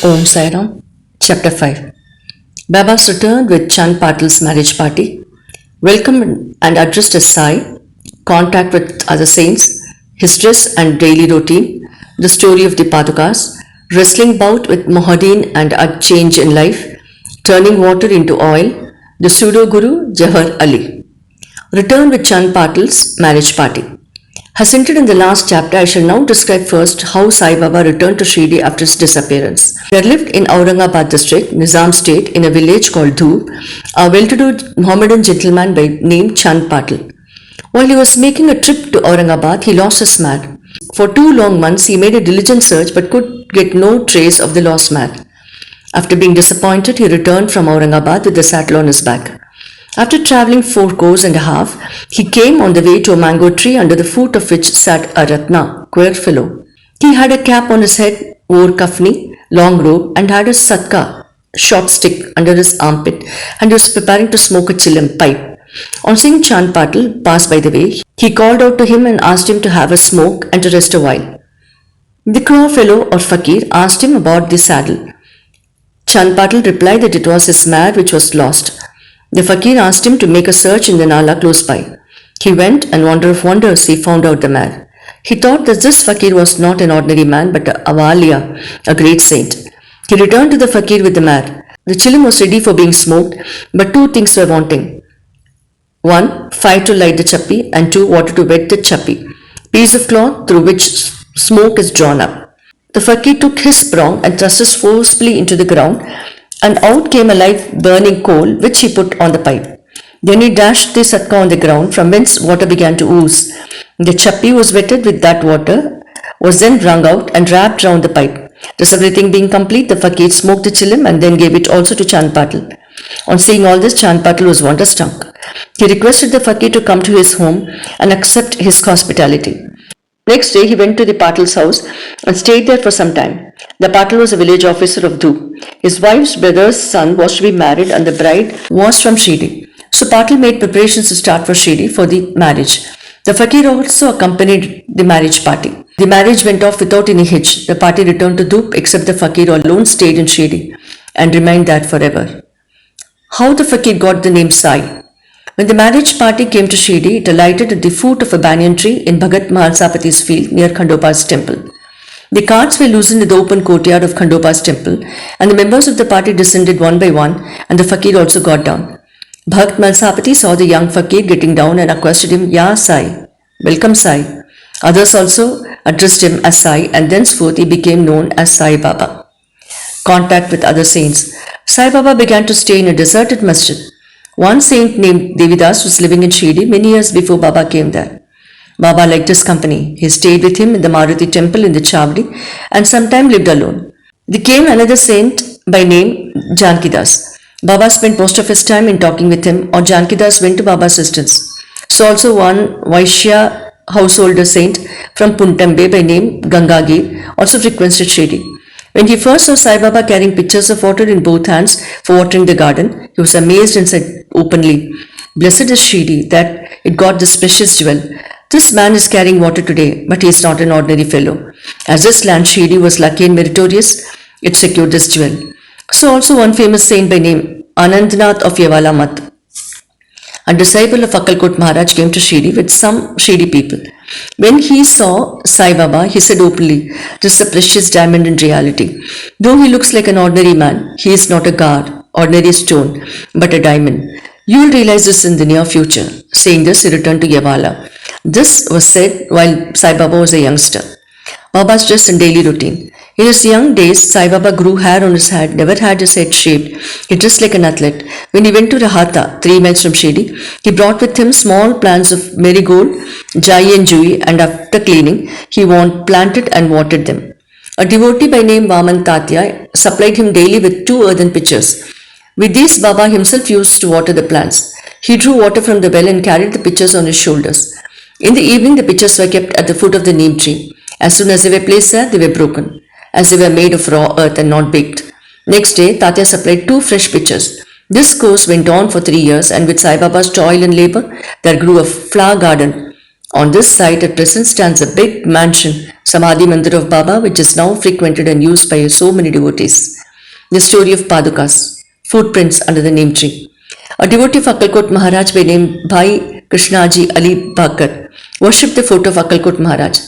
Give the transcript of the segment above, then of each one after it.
Om Sai Ram. Chapter 5. Babas returned with Chand Patil's marriage party, welcomed and addressed as Sai, contact with other saints, his dress and daily routine, the story of the Padukas, wrestling bout with Mohadin and a change in life, turning water into oil, the pseudo-guru 𝙎𝙼𝙜𝙏𝙾𝙾. Returned with Chand Patil's marriage party. As hinted in the last chapter, I shall now describe first how Sai Baba returned to Shirdi after his disappearance. He had lived in Aurangabad district, Nizam state, in a village called 𝙀𝙜𝙜, a well-to-do Mohammedan gentleman by name Chand Patil. While he was making a trip to Aurangabad, he lost his mare. For 2 long months, he made a diligent search but could get no trace of the lost mare. After being disappointed, he returned from Aurangabad with the saddle on his back. After travelling 4 kos and a half, he came on the way to a mango tree under the foot of which sat a Ratna, queer fellow. He had a cap on his head, wore kafni, long robe, and had a satka, short stick, under his armpit, and he was preparing to smoke a chilim pipe. On seeing Chand Patil pass by the way, he called out to him and asked him to have a smoke and to rest a while. The queer fellow or fakir asked him about the saddle. Chand Patil replied that it was his mare which was lost. The fakir asked him to make a search in the nala close by. He went, and wonder of wonders, he found out the mare. He thought that this fakir was not an ordinary man but a waliya, a great saint. He returned to the fakir with the mare. The chilim was ready for being smoked, but 2 things were wanting. 1. Fire to light the chappi, and 2. Water to wet the chappi, piece of cloth through which smoke is drawn up. The fakir took his prong and thrust it forcefully into the ground, and out came a live burning coal which he put on the pipe. Then he dashed the satka on the ground, from whence water began to ooze. The chappi was wetted with that water, was then wrung out and wrapped round the pipe. Thus everything being complete, the fakir smoked the chilim and then gave it also to Chand Patil. On seeing all this, Chand Patil was wonder-struck. He requested the fakir to come to his home and accept his hospitality. Next day, he went to the Patil's house and stayed there for some time. The Patil was a village officer of 𝙀𝙜𝙜. His wife's brother's son was to be married and the bride was from Shirdi. So Patil made preparations to start for Shirdi for the marriage. The fakir also accompanied the marriage party. The marriage went off without any hitch. The party returned to 𝙀𝙜𝙜 except the fakir alone stayed in Shirdi and remained there forever. How the fakir got the name Sai? When the marriage party came to Shirdi, it alighted at the foot of a banyan tree in Bhagat Mahalsapati's field near Khandoba's temple. The carts were loosened in the open courtyard of Khandoba's temple, and the members of the party descended one by one, and the fakir also got down. Bhagat Mahalsapati saw the young fakir getting down and accosted him, "Ya Sai, welcome Sai." Others also addressed him as Sai, and thenceforth he became known as Sai Baba. Contact with other saints. Sai Baba began to stay in a deserted masjid. One saint named Devidas was living in Shirdi many years before Baba came there. Baba liked his company. He stayed with him in the Maruti temple in the Chavdi and sometime lived alone. There came another saint by name Jankidas. Baba spent most of his time in talking with him, or Jankidas went to Baba's assistance. So also one Vaishya householder saint from Puntambe by name Gangagir also frequented Shirdi. When he first saw Sai Baba carrying pitchers of water in both hands for watering the garden, he was amazed and said openly, "Blessed is Shirdi that it got this precious jewel. This man is carrying water today, but he is not an ordinary fellow. As this land Shirdi was lucky and meritorious, it secured this jewel." So also one famous saint by name Anandnath of Yevala Math, a disciple of 𝙁𝙁𝙁 Maharaj, came to Shirdi with some Shirdi people. When he saw Sai Baba, he said openly, "This is a precious diamond in reality. Though he looks like an ordinary man, he is not a god, ordinary stone, but a diamond. You will realize this in the near future." Saying this, he returned to Yevala. This was said while Sai Baba was a youngster. Baba's dress and daily routine. In his young days, Sai Baba grew hair on his head, never had his head shaved. He dressed like an athlete. When he went to Rahata, 3 miles from Shirdi, he brought with him small plants of marigold, jai and jui, and after cleaning, he planted and watered them. A devotee by name Vaman Tatya supplied him daily with 2 earthen pitchers. With these, Baba himself used to water the plants. He drew water from the well and carried the pitchers on his shoulders. In the evening, the pitchers were kept at the foot of the neem tree. As soon as they were placed there, they were broken, as they were made of raw earth and not baked. Next day, Tatya supplied 2 fresh pitchers. This course went on for 3 years, and with Sai Baba's toil and labor, there grew a flower garden. On this site at present stands a big mansion Samadhi Mandir of Baba, which is now frequented and used by so many devotees. The story of Padukas, footprints under the name tree. A devotee of 𝙁𝙏𝑾𝙃𝑚𝙃 Maharaj by name 𝙀𝙼𝙜𝙏𝑃𝙃𝑗𝑼𝙋𝑏𝑎𝑘𝑟 worshipped the foot of 𝙁𝙏𝑘𝙃 Maharaj.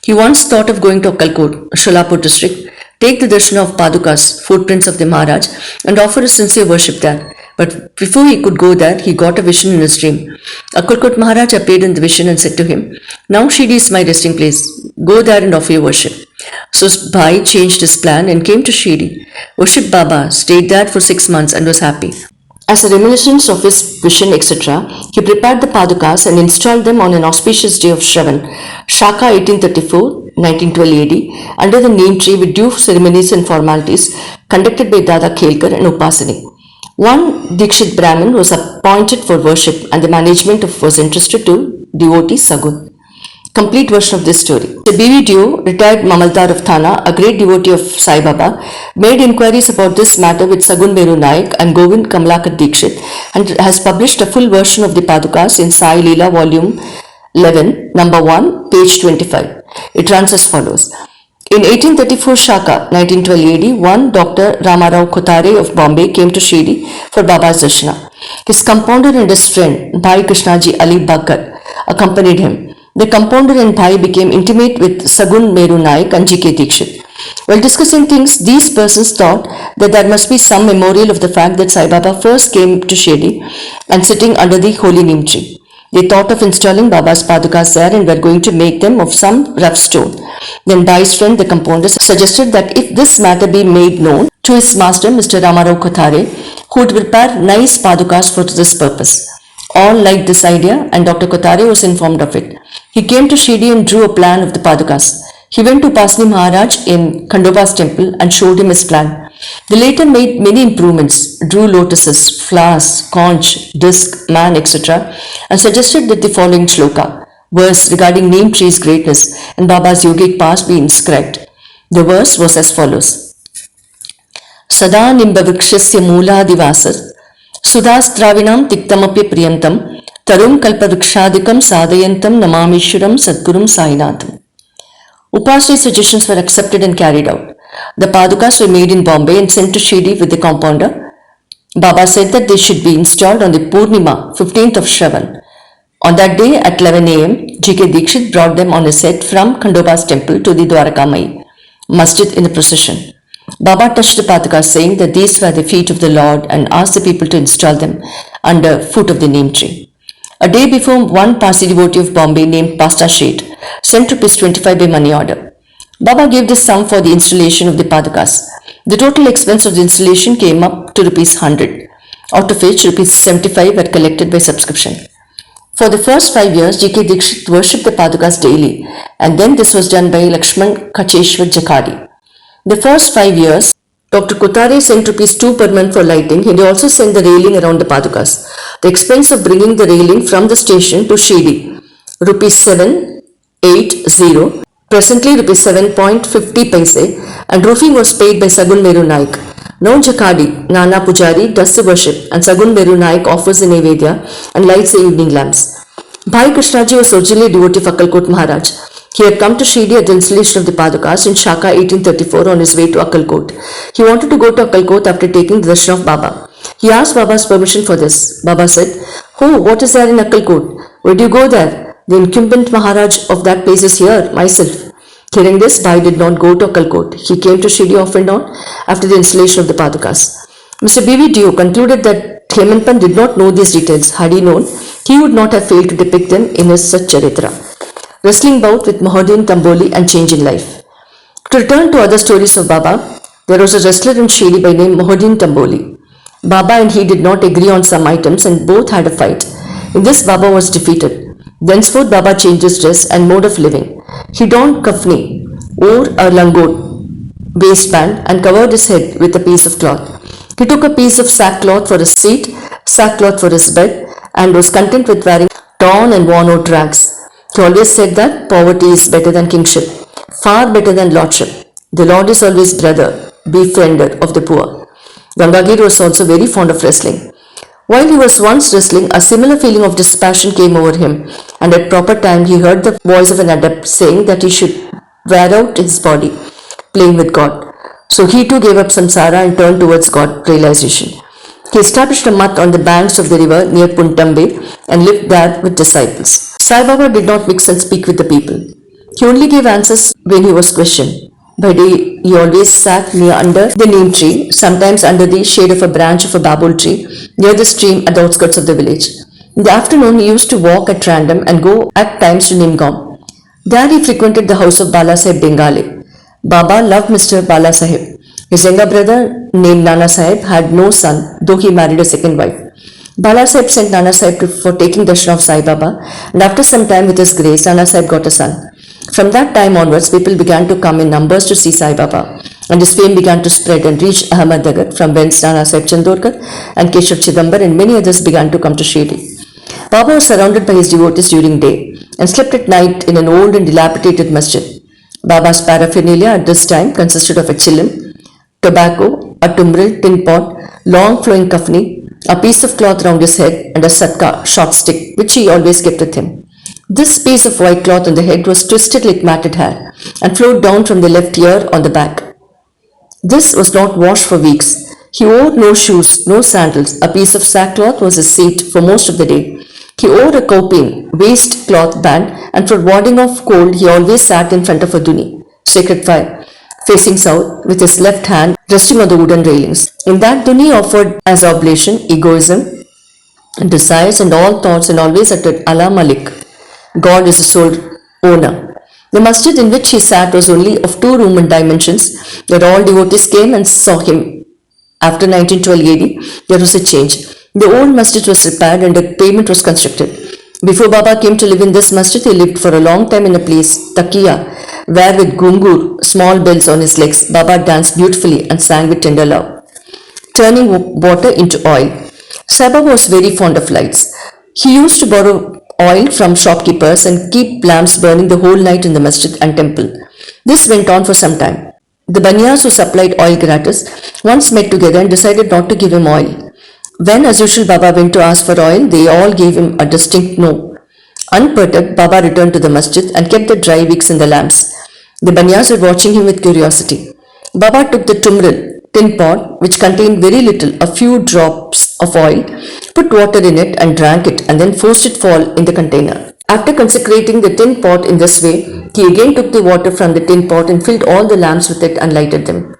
He once thought of going to 𝙁𝙏𝑘𝑾, Sholapur district, take the darshan of Padukas, footprints of the Maharaj, and offer a sincere worship there. But before he could go there, he got a vision in his dream. 𝙁𝙏𝑘𝙃 Maharaj appeared in the vision and said to him, "Now Shirdi is my resting place. Go there and offer your worship." So Bhai changed his plan and came to Shirdi, worshipped Baba, stayed there for 6 months and was happy. As a reminiscence of his vision, etc., he prepared the Padukas and installed them on an auspicious day of Shravan, Shaka 1834, 1912 AD, under the name tree with due ceremonies and formalities conducted by Dada Khelkar and Upasani. One Dikshit Brahmin was appointed for worship and the management was entrusted to devotee Sagun. Complete version of this story. The B.V. Dio, retired Mamaldar of Thana, a great devotee of Sai Baba, made inquiries about this matter with Sagun Meru Naik and Govind Kamalakar Dikshit and has published a full version of the Padukas in Sai Leela volume 11, number 1, page 25. It runs as follows. In 1834 Shaka, 1912 AD, one Dr. Ramarao Kothare of Bombay came to Shirdi for Baba's darshana. His compounder and his friend, Bhai Krishnaji Ali Bakkar, accompanied him. The compounder and Bhai became intimate with Sagun Meru Naik and G.K. Dikshit. While discussing things, these persons thought that there must be some memorial of the fact that Sai Baba first came to Shirdi and sitting under the holy neem tree. They thought of installing Baba's Padukas there and were going to make them of some rough stone. Then Bhai's friend, the compounder, suggested that if this matter be made known to his master, Mr. Ramarao Kothare, who would prepare nice Padukas for this purpose. All liked this idea and Dr. Kothare was informed of it. He came to Shirdi and drew a plan of the Padukas. He went to Pasni Maharaj in Khandoba's temple and showed him his plan. The latter made many improvements, drew lotuses, flowers, conch, disc, man, etc. and suggested that the following shloka, verse regarding neem tree's greatness and Baba's yogic past be inscribed. The verse was as follows. Sada nimba vrikshasya mooladivasas Sudhastravinam tiktamapya priyantam Tarum kalpa vrikshadikam sadhayantam namamishwaram sadgurum sainatham. Upasani's suggestions were accepted and carried out. The Padukas were made in Bombay and sent to Shirdi with the compounder. Baba said that they should be installed on the Purnima, 15th of Shravan. On that day at 11 am, G.K. Dikshit brought them on his head from Khandoba's temple to the Dwarkamai masjid in the procession. Baba touched the Padukas saying that these were the feet of the Lord and asked the people to install them under foot of the neem tree. A day before, one Parsi devotee of Bombay named Pasta Sheth sent ₹25 by money order. Baba gave this sum for the installation of the Padukas. The total expense of the installation came up to ₹100, out of which ₹75 were collected by subscription. For the first 5 years, G.K. Dikshit worshipped the Padukas daily, and then this was done by Lakshman Kacheshwar Jakadi. The first 5 years, Dr. Kothare sent ₹2 per month for lighting and he also sent the railing around the Padukas. The expense of bringing the railing from the station to Shirdi, ₹780, presently ₹7.50, and roofing was paid by Sagun Meru Naik. Now Jakadi, Nana Pujari, does the worship and Sagun Meru Naik offers the Nevedya and lights the evening lamps. Bhai Krishnaji was originally a devotee of 𝙁𝙏𝑘𝙃 Maharaj. He had come to Shirdi at the installation of the Padukas in Shaka 1834 on his way to 𝙁𝙁𝑘𝑾. He wanted to go to 𝙁𝙁𝑘𝑾 after taking the darshan of Baba. He asked Baba's permission for this. Baba said, "Oh, what is there in 𝙁𝙁𝑘𝑾? Where do you go there? The incumbent Maharaj of that place is here, myself." Hearing this, Bhai did not go to 𝙁𝙁𝑘𝑾. He came to Shirdi off and on after the installation of the Padukas. Mr. B.V. Dio concluded that 𝘾𝙃 did not know these details. Had he known, he would not have failed to depict them in his Satcharithra. Wrestling bout with Mohuddin Tamboli and change in life. To return to other stories of Baba, there was a wrestler in Shirdi by name Mohuddin Tamboli. Baba and he did not agree on some items and both had a fight. In this, Baba was defeated. Thenceforth, Baba changed his dress and mode of living. He donned kafni, wore a langot waistband and covered his head with a piece of cloth. He took a piece of sackcloth for his seat, sackcloth for his bed, and was content with wearing torn and worn out rags. He always said that poverty is better than kingship, far better than lordship. The Lord is always brother, befriender of the poor. Gangagir was also very fond of wrestling. While he was once wrestling, a similar feeling of dispassion came over him, and at proper time he heard the voice of an adept saying that he should wear out his body playing with God. So he too gave up samsara and turned towards God realization. He established a mutt on the banks of the river near Puntambe and lived there with disciples. Sai Baba did not mix and speak with the people. He only gave answers when he was questioned. By day, he always sat near under the neem tree, sometimes under the shade of a branch of a babul tree, near the stream at the outskirts of the village. In the afternoon, he used to walk at random and go at times to Nimgaon. There he frequented the house of Bala Sahib Bengale. Baba loved Mr. Bala Sahib. His younger brother, named Nana Sahib, had no son, though he married a second wife. Bala Sahib sent Nana Sahib for taking darshan of Sai Baba, and after some time with his grace, Nana Sahib got a son. From that time onwards, people began to come in numbers to see Sai Baba, and his fame began to spread and reach Ahmednagar, from whence Nana Sahib Chandorkar and Keshav Chidambar and many others began to come to Shirdi. Baba was surrounded by his devotees during day and slept at night in an old and dilapidated masjid. Baba's paraphernalia at this time consisted of a chilim, tobacco, a tumbril, tin pot, long flowing kafni, a piece of cloth round his head, and a satka, short stick, which he always kept with him. This piece of white cloth on the head was twisted like matted hair and flowed down from the left ear on the back. This was not washed for weeks. He wore no shoes, no sandals. A piece of sackcloth was his seat for most of the day. He wore a coping, waist cloth band, and for warding off cold, he always sat in front of a duni, sacred fire, facing south, with his left hand resting on the wooden railings. In that duni offered as oblation, egoism, desires and all thoughts, and always uttered Allah Malik. God is the sole owner. The masjid in which he sat was only of 2 room and dimensions, where all devotees came and saw him. After 1912 AD, there was a change. The old masjid was repaired and a pavement was constructed. Before Baba came to live in this masjid, he lived for a long time in a place, Takiya, where with gungur, small bells on his legs, Baba danced beautifully and sang with tender love, turning water into oil. Sai Baba was very fond of lights. He used to borrow oil from shopkeepers and keep lamps burning the whole night in the masjid and temple. This went on for some time. The banyas who supplied oil gratis once met together and decided not to give him oil. When, as usual, Baba went to ask for oil, they all gave him a distinct no. Unperturbed, Baba returned to the masjid and kept the dry wicks in the lamps. The banyas were watching him with curiosity. Baba took the tumbril, tin pot, which contained very little, a few drops of oil, put water in it and drank it, and then forced it fall in the container. After consecrating the tin pot in this way, he again took the water from the tin pot and filled all the lamps with it and lighted them.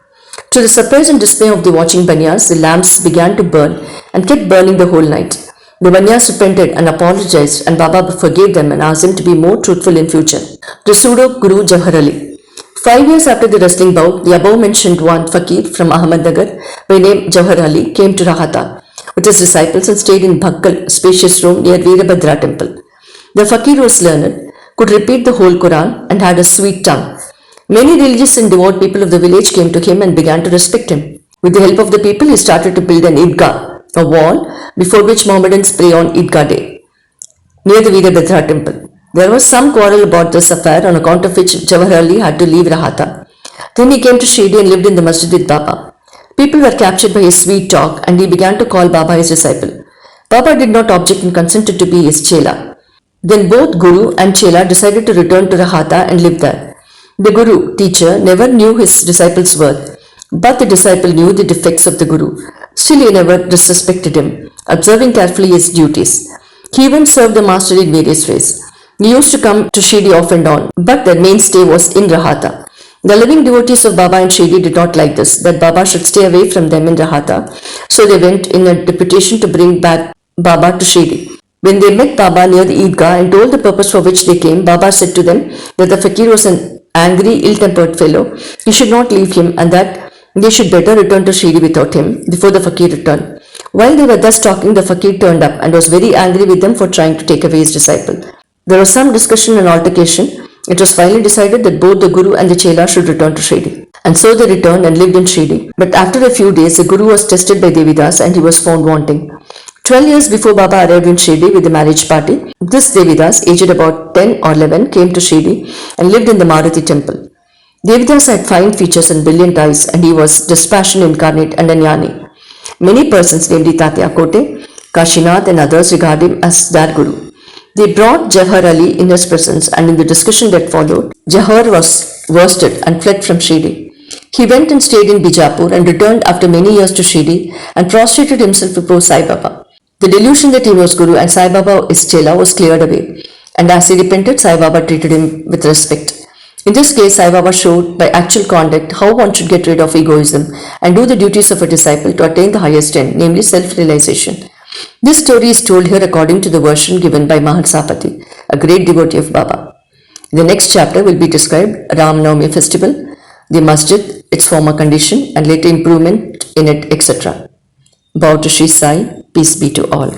To the surprise and dismay of the watching banyas, the lamps began to burn and kept burning the whole night. The banyas repented and apologized, and Baba forgave them and asked them to be more truthful in future. The pseudo Guru 𝙎𝘼𝙏𝑾𝙃. 5 years after the wrestling bout, the above mentioned one fakir from Ahmednagar by name 𝙎𝘼𝙏𝑾𝙃 came to Rahata with his disciples and stayed in Bhakkal, spacious room near Veerabhadra temple. The fakir was learned, could repeat the whole Quran, and had a sweet tongue. Many religious and devout people of the village came to him and began to respect him. With the help of the people, he started to build an Idgah, a wall before which Mohammedans pray on Idgah day, near the Veerabhadra temple. There was some quarrel about this affair, on account of which 𝙎𝘼𝙏𝑾𝙃 had to leave Rahata. Then he came to Shirdi and lived in the masjid with Baba. People were captured by his sweet talk, and he began to call Baba his disciple. Baba did not object and consented to be his chela. Then both Guru and chela decided to return to Rahata and live there. The Guru, teacher, never knew his disciple's worth, but the disciple knew the defects of the Guru. Still he never disrespected him, observing carefully his duties. He even served the master in various ways. He used to come to Shirdi off and on, but their mainstay was in Rahata. The living devotees of Baba in Shirdi did not like this, that Baba should stay away from them in Rahata, so they went in a deputation to bring back Baba to Shirdi. When they met Baba near the Idgah and told the purpose for which they came, Baba said to them that the fakir was an angry, ill-tempered fellow, he should not leave him, and that they should better return to Shirdi without him before the fakir returned. While they were thus talking, the fakir turned up and was very angry with them for trying to take away his disciple. There was some discussion and altercation. It was finally decided that both the Guru and the chela should return to Shirdi. And so they returned and lived in Shirdi. But after a few days, the Guru was tested by Devidas and he was found wanting. 12 years before Baba arrived in Shirdi with the marriage party, this Devidas, aged about 10 or 11, came to Shirdi and lived in the Maruti temple. Devidas had fine features and brilliant eyes, and he was dispassion incarnate and a jnani. Many persons, namely Tatya Kote, Kashinath and others, regard him as their Guru. They brought Jawahar Ali in his presence, and in the discussion that followed, Jawahar was worsted and fled from Shirdi. He went and stayed in Bijapur and returned after many years to Shirdi and prostrated himself before Sai Baba. The delusion that he was Guru and Sai Baba is Chela was cleared away, and as he repented, Sai Baba treated him with respect. In this case, Sai Baba showed by actual conduct how one should get rid of egoism and do the duties of a disciple to attain the highest end, namely self-realization. This story is told here according to the version given by Maharsapati, a great devotee of Baba. In the next chapter will be described Ram Navami festival, the masjid, its former condition and later improvement in it, etc. Bow to Shri Sai, peace be to all.